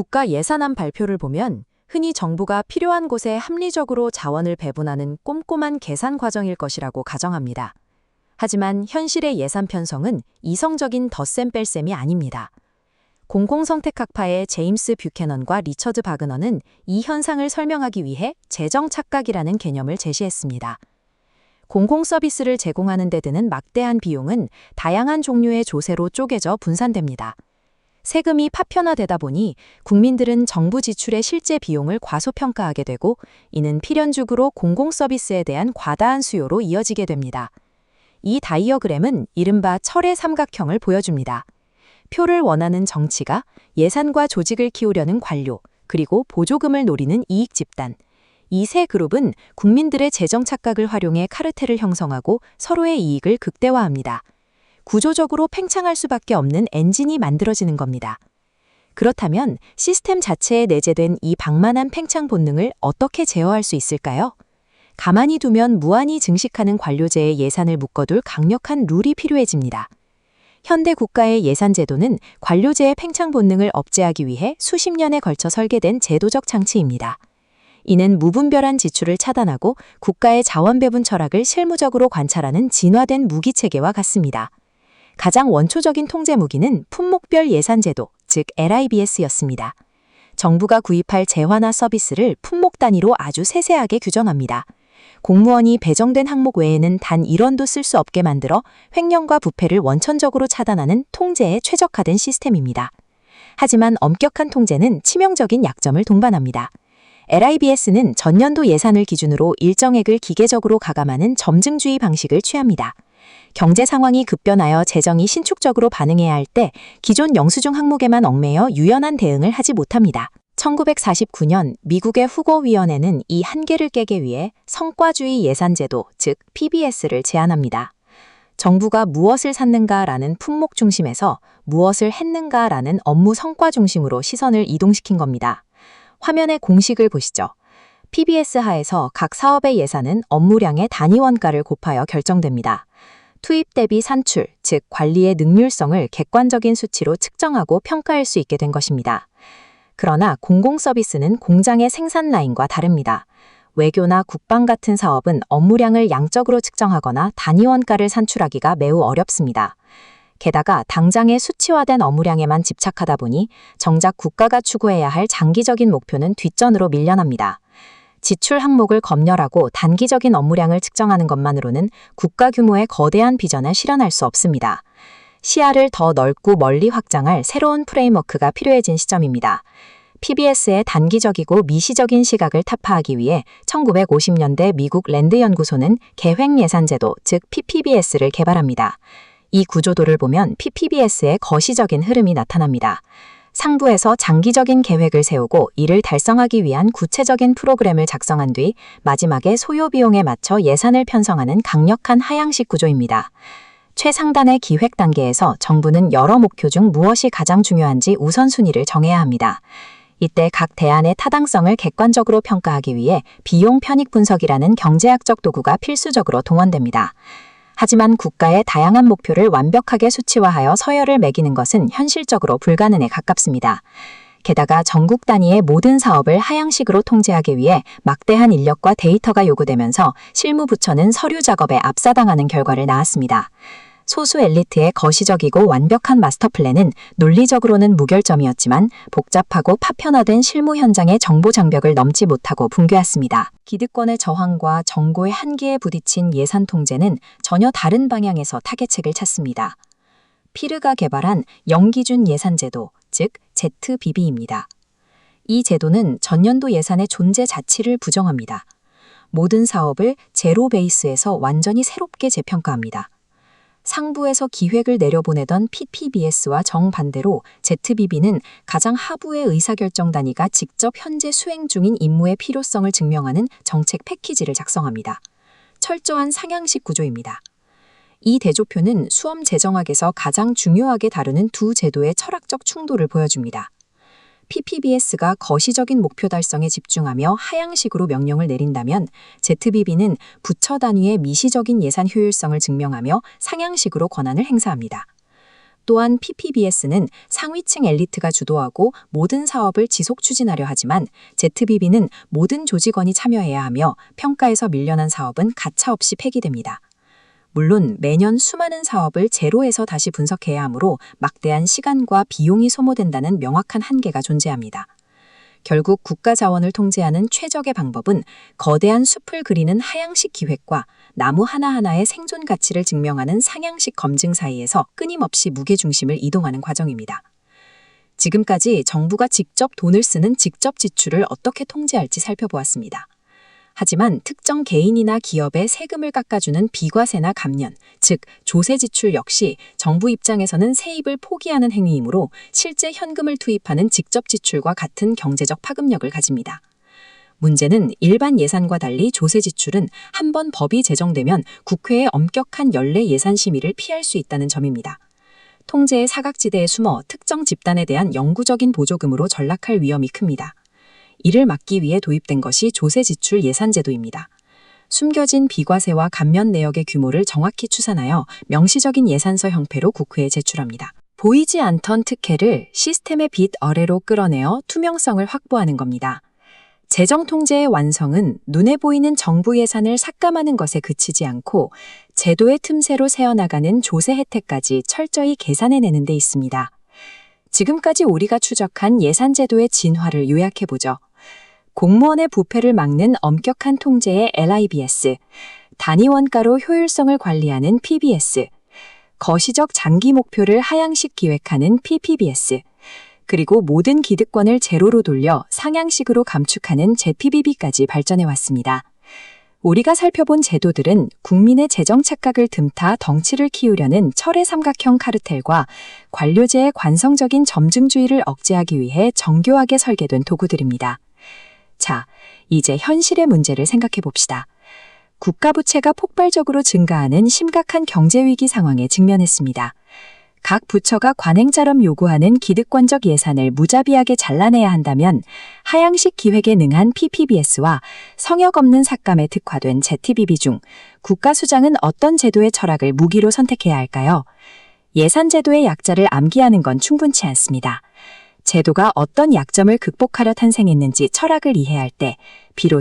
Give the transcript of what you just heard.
국가 예산안 발표를 보면 흔히 정부가 필요한 곳에 합리적으로 자원을 배분하는 꼼꼼한 계산 과정일 것이라고 가정합니다. 하지만 현실의 예산 편성은 이성적인 덧셈 뺄셈이 아닙니다. 공공성택학파의 제임스 뷰캐넌과 리처드 바그너는 이 현상을 설명하기 위해 재정 착각이라는 개념을 제시했습니다. 공공서비스를 제공하는 데 드는 막대한 비용은 다양한 종류의 조세로 쪼개져 분산됩니다. 세금이 파편화되다 보니 국민들은 정부 지출의 실제 비용을 과소평가하게 되고 이는 필연적으로 공공서비스에 대한 과다한 수요로 이어지게 됩니다. 이 다이어그램은 이른바 철의 삼각형을 보여줍니다. 표를 원하는 정치가, 예산과 조직을 키우려는 관료, 그리고 보조금을 노리는 이익 집단. 이 세 그룹은 국민들의 재정 착각을 활용해 카르텔을 형성하고 서로의 이익을 극대화합니다. 구조적으로 팽창할 수밖에 없는 엔진이 만들어지는 겁니다. 그렇다면 시스템 자체에 내재된 이 방만한 팽창 본능을 어떻게 제어할 수 있을까요? 가만히 두면 무한히 증식하는 관료제의 예산을 묶어둘 강력한 룰이 필요해집니다. 현대 국가의 예산 제도는 관료제의 팽창 본능을 억제하기 위해 수십 년에 걸쳐 설계된 제도적 장치입니다. 이는 무분별한 지출을 차단하고 국가의 자원 배분 철학을 실무적으로 관찰하는 진화된 무기체계와 같습니다. 가장 원초적인 통제 무기는 품목별 예산제도, 즉 LIBS였습니다. 정부가 구입할 재화나 서비스를 품목 단위로 아주 세세하게 규정합니다. 공무원이 배정된 항목 외에는 단 1원도 쓸 수 없게 만들어 횡령과 부패를 원천적으로 차단하는 통제에 최적화된 시스템입니다. 하지만 엄격한 통제는 치명적인 약점을 동반합니다. LIBS는 전년도 예산을 기준으로 일정액을 기계적으로 가감하는 점증주의 방식을 취합니다. 경제 상황이 급변하여 재정이 신축적으로 반응해야 할 때 기존 영수증 항목에만 얽매여 유연한 대응을 하지 못합니다. 1949년 미국의 후고위원회는 이 한계를 깨기 위해 성과주의 예산제도, 즉 PBS를 제안합니다. 정부가 무엇을 샀는가라는 품목 중심에서 무엇을 했는가라는 업무 성과 중심으로 시선을 이동시킨 겁니다. 화면의 공식을 보시죠. PBS 하에서 각 사업의 예산은 업무량의 단위 원가를 곱하여 결정됩니다. 투입 대비 산출, 즉 관리의 능률성을 객관적인 수치로 측정하고 평가할 수 있게 된 것입니다. 그러나 공공서비스는 공장의 생산 라인과 다릅니다. 외교나 국방 같은 사업은 업무량을 양적으로 측정하거나 단위 원가를 산출하기가 매우 어렵습니다. 게다가 당장의 수치화된 업무량에만 집착하다 보니 정작 국가가 추구해야 할 장기적인 목표는 뒷전으로 밀려납니다. 지출 항목을 검열하고 단기적인 업무량을 측정하는 것만으로는 국가 규모의 거대한 비전을 실현할 수 없습니다. 시야를 더 넓고 멀리 확장할 새로운 프레임워크가 필요해진 시점입니다. PBS의 단기적이고 미시적인 시각을 타파하기 위해 1950년대 미국 랜드 연구소는 계획예산제도, 즉 PPBS를 개발합니다. 이 구조도를 보면 PPBS의 거시적인 흐름이 나타납니다. 상부에서 장기적인 계획을 세우고 이를 달성하기 위한 구체적인 프로그램을 작성한 뒤 마지막에 소요 비용에 맞춰 예산을 편성하는 강력한 하향식 구조입니다. 최상단의 기획 단계에서 정부는 여러 목표 중 무엇이 가장 중요한지 우선순위를 정해야 합니다. 이때 각 대안의 타당성을 객관적으로 평가하기 위해 비용 편익 분석이라는 경제학적 도구가 필수적으로 동원됩니다. 하지만 국가의 다양한 목표를 완벽하게 수치화하여 서열을 매기는 것은 현실적으로 불가능에 가깝습니다. 게다가 전국 단위의 모든 사업을 하향식으로 통제하기 위해 막대한 인력과 데이터가 요구되면서 실무부처는 서류 작업에 압사당하는 결과를 낳았습니다. 소수 엘리트의 거시적이고 완벽한 마스터 플랜은 논리적으로는 무결점이었지만 복잡하고 파편화된 실무 현장의 정보 장벽을 넘지 못하고 붕괴했습니다. 기득권의 저항과 정고의 한계에 부딪힌 예산 통제는 전혀 다른 방향에서 타겟책을 찾습니다. 피르가 개발한 영기준 예산제도, 즉 ZBB입니다. 이 제도는 전년도 예산의 존재 자체를 부정합니다. 모든 사업을 제로 베이스에서 완전히 새롭게 재평가합니다. 상부에서 기획을 내려보내던 PPBS와 정반대로 ZBB는 가장 하부의 의사결정 단위가 직접 현재 수행 중인 임무의 필요성을 증명하는 정책 패키지를 작성합니다. 철저한 상향식 구조입니다. 이 대조표는 수험 재정학에서 가장 중요하게 다루는 두 제도의 철학적 충돌을 보여줍니다. PPBS가 거시적인 목표 달성에 집중하며 하향식으로 명령을 내린다면 ZBB는 부처 단위의 미시적인 예산 효율성을 증명하며 상향식으로 권한을 행사합니다. 또한 PPBS는 상위층 엘리트가 주도하고 모든 사업을 지속 추진하려 하지만 ZBB는 모든 조직원이 참여해야 하며 평가에서 밀려난 사업은 가차없이 폐기됩니다. 물론 매년 수많은 사업을 제로에서 다시 분석해야 하므로 막대한 시간과 비용이 소모된다는 명확한 한계가 존재합니다. 결국 국가 자원을 통제하는 최적의 방법은 거대한 숲을 그리는 하향식 기획과 나무 하나하나의 생존 가치를 증명하는 상향식 검증 사이에서 끊임없이 무게중심을 이동하는 과정입니다. 지금까지 정부가 직접 돈을 쓰는 직접 지출을 어떻게 통제할지 살펴보았습니다. 하지만 특정 개인이나 기업에 세금을 깎아주는 비과세나 감면, 즉 조세 지출 역시 정부 입장에서는 세입을 포기하는 행위이므로 실제 현금을 투입하는 직접 지출과 같은 경제적 파급력을 가집니다. 문제는 일반 예산과 달리 조세 지출은 한 번 법이 제정되면 국회의 엄격한 연례 예산 심의를 피할 수 있다는 점입니다. 통제의 사각지대에 숨어 특정 집단에 대한 영구적인 보조금으로 전락할 위험이 큽니다. 이를 막기 위해 도입된 것이 조세지출 예산제도입니다. 숨겨진 비과세와 감면 내역의 규모를 정확히 추산하여 명시적인 예산서 형태로 국회에 제출합니다. 보이지 않던 특혜를 시스템의 빛 아래로 끌어내어 투명성을 확보하는 겁니다. 재정 통제의 완성은 눈에 보이는 정부 예산을 삭감하는 것에 그치지 않고 제도의 틈새로 새어나가는 조세 혜택까지 철저히 계산해내는 데 있습니다. 지금까지 우리가 추적한 예산제도의 진화를 요약해보죠. 공무원의 부패를 막는 엄격한 통제의 LIBS, 단위 원가로 효율성을 관리하는 PBS, 거시적 장기 목표를 하향식 기획하는 PPBS, 그리고 모든 기득권을 제로로 돌려 상향식으로 감축하는 ZPBB까지 발전해왔습니다. 우리가 살펴본 제도들은 국민의 재정 착각을 틈타 덩치를 키우려는 철의 삼각형 카르텔과 관료제의 관성적인 점증주의를 억제하기 위해 정교하게 설계된 도구들입니다. 자, 이제 현실의 문제를 생각해 봅시다. 국가 부채가 폭발적으로 증가하는 심각한 경제위기 상황에 직면했습니다. 각 부처가 관행처럼 요구하는 기득권적 예산을 무자비하게 잘라내야 한다면 하향식 기획에 능한 PPBS와 성역 없는 삭감에 특화된 ZTBB 중 국가 수장은 어떤 제도의 철학을 무기로 선택해야 할까요? 예산 제도의 약자를 암기하는 건 충분치 않습니다. 제도가 어떤 약점을 극복하려 탄생했는지 철학을 이해할 때 비로소